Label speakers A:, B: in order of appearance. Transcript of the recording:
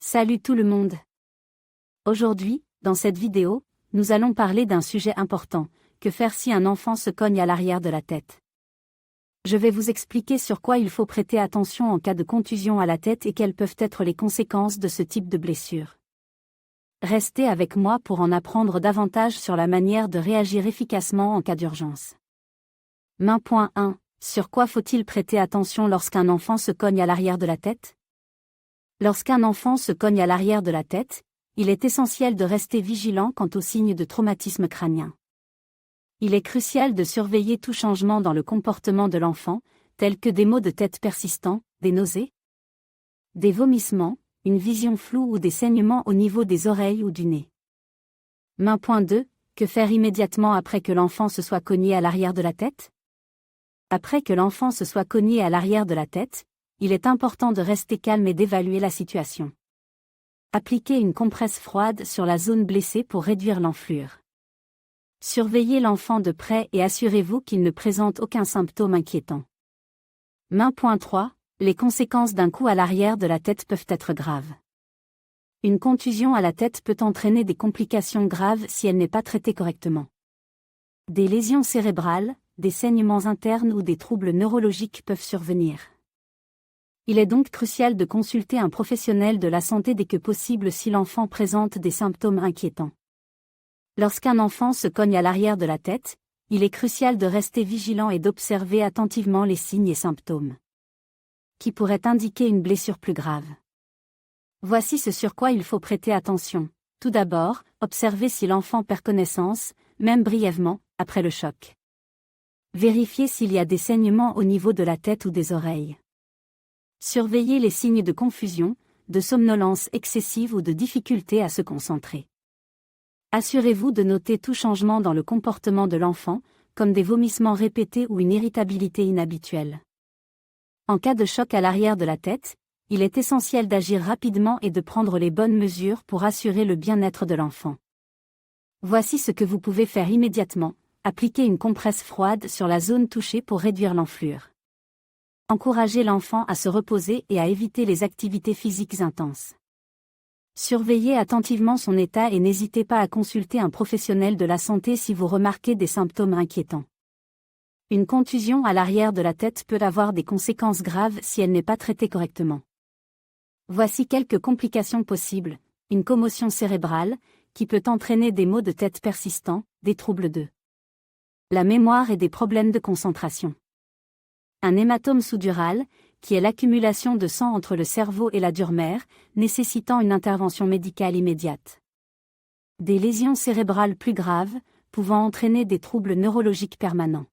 A: Salut tout le monde. Aujourd'hui, dans cette vidéo, nous allons parler d'un sujet important, que faire si un enfant se cogne à l'arrière de la tête. Je vais vous expliquer sur quoi il faut prêter attention en cas de contusion à la tête et quelles peuvent être les conséquences de ce type de blessure. Restez avec moi pour en apprendre davantage sur la manière de réagir efficacement en cas d'urgence. Point 1. Sur quoi faut-il prêter attention lorsqu'un enfant se cogne à l'arrière de la tête? Lorsqu'un enfant se cogne à l'arrière de la tête, il est essentiel de rester vigilant quant aux signes de traumatisme crânien. Il est crucial de surveiller tout changement dans le comportement de l'enfant, tels que des maux de tête persistants, des nausées, des vomissements, une vision floue ou des saignements au niveau des oreilles ou du nez. Point 2. Que faire immédiatement après que l'enfant se soit cogné à l'arrière de la tête? Après que l'enfant se soit cogné à l'arrière de la tête, il est important de rester calme et d'évaluer la situation. Appliquez une compresse froide sur la zone blessée pour réduire l'enflure. Surveillez l'enfant de près et assurez-vous qu'il ne présente aucun symptôme inquiétant. Point 3. Les conséquences d'un coup à l'arrière de la tête peuvent être graves. Une contusion à la tête peut entraîner des complications graves si elle n'est pas traitée correctement. Des lésions cérébrales, des saignements internes ou des troubles neurologiques peuvent survenir. Il est donc crucial de consulter un professionnel de la santé dès que possible si l'enfant présente des symptômes inquiétants. Lorsqu'un enfant se cogne à l'arrière de la tête, il est crucial de rester vigilant et d'observer attentivement les signes et symptômes qui pourraient indiquer une blessure plus grave. Voici ce sur quoi il faut prêter attention. Tout d'abord, observez si l'enfant perd connaissance, même brièvement, après le choc. Vérifiez s'il y a des saignements au niveau de la tête ou des oreilles. Surveillez les signes de confusion, de somnolence excessive ou de difficulté à se concentrer. Assurez-vous de noter tout changement dans le comportement de l'enfant, comme des vomissements répétés ou une irritabilité inhabituelle. En cas de choc à l'arrière de la tête, il est essentiel d'agir rapidement et de prendre les bonnes mesures pour assurer le bien-être de l'enfant. Voici ce que vous pouvez faire immédiatement: appliquer une compresse froide sur la zone touchée pour réduire l'enflure. Encouragez l'enfant à se reposer et à éviter les activités physiques intenses. Surveillez attentivement son état et n'hésitez pas à consulter un professionnel de la santé si vous remarquez des symptômes inquiétants. Une contusion à l'arrière de la tête peut avoir des conséquences graves si elle n'est pas traitée correctement. Voici quelques complications possibles: une commotion cérébrale, qui peut entraîner des maux de tête persistants, des troubles de la mémoire et des problèmes de concentration. Un hématome sous-dural, qui est l'accumulation de sang entre le cerveau et la dure mère, nécessitant une intervention médicale immédiate. Des lésions cérébrales plus graves, pouvant entraîner des troubles neurologiques permanents.